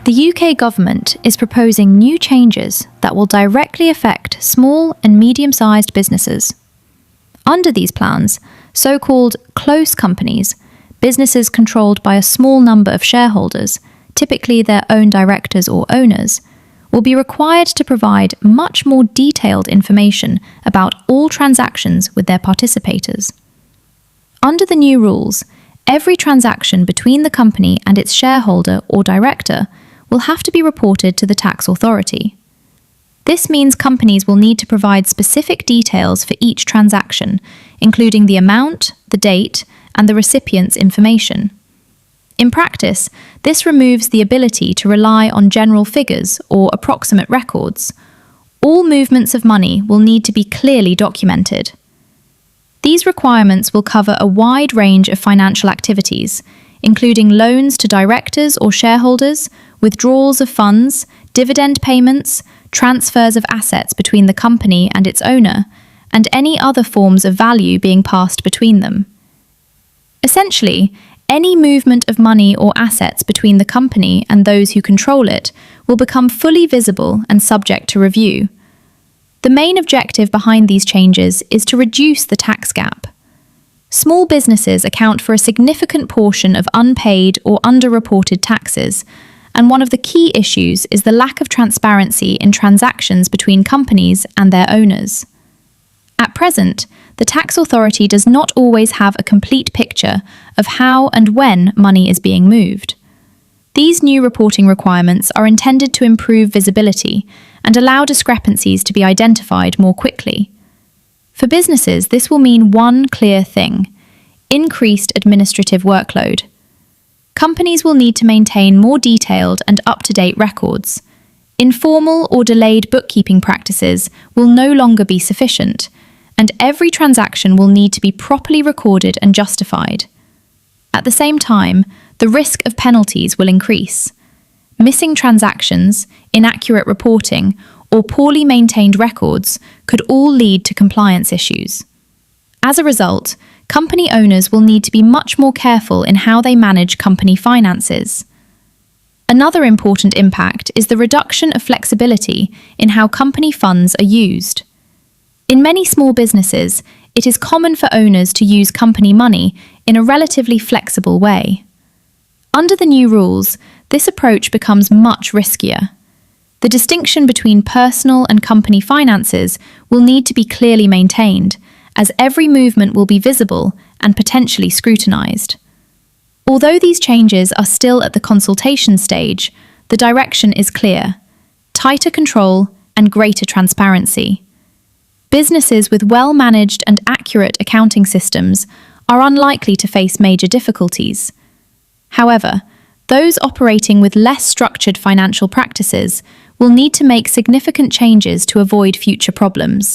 The UK government is proposing new changes that will directly affect small and medium-sized businesses. Under these plans, so-called close companies, businesses controlled by a small number of shareholders, typically their own directors or owners, will be required to provide much more detailed information about all transactions with their participators. Under the new rules, every transaction between the company and its shareholder or director will have to be reported to the tax authority. This means companies will need to provide specific details for each transaction, including the amount, the date, and the recipient's information. In practice, this removes the ability to rely on general figures or approximate records. All movements of money will need to be clearly documented. These requirements will cover a wide range of financial activities, including loans to directors or shareholders, withdrawals of funds, dividend payments, transfers of assets between the company and its owner, and any other forms of value being passed between them. Essentially, any movement of money or assets between the company and those who control it will become fully visible and subject to review. The main objective behind these changes is to reduce the tax gap. Small businesses account for a significant portion of unpaid or underreported taxes, and one of the key issues is the lack of transparency in transactions between companies and their owners. At present, the tax authority does not always have a complete picture of how and when money is being moved. These new reporting requirements are intended to improve visibility and allow discrepancies to be identified more quickly. For businesses, this will mean one clear thing: increased administrative workload. Companies will need to maintain more detailed and up-to-date records. Informal or delayed bookkeeping practices will no longer be sufficient, and every transaction will need to be properly recorded and justified. At the same time, the risk of penalties will increase. Missing transactions, inaccurate reporting, or poorly maintained records could all lead to compliance issues. As a result, company owners will need to be much more careful in how they manage company finances. Another important impact is the reduction of flexibility in how company funds are used. In many small businesses, it is common for owners to use company money in a relatively flexible way. Under the new rules, this approach becomes much riskier. The distinction between personal and company finances will need to be clearly maintained, as every movement will be visible and potentially scrutinized. Although these changes are still at the consultation stage, the direction is clear: tighter control and greater transparency. Businesses with well-managed and accurate accounting systems are unlikely to face major difficulties. However, those operating with less structured financial practices will need to make significant changes to avoid future problems.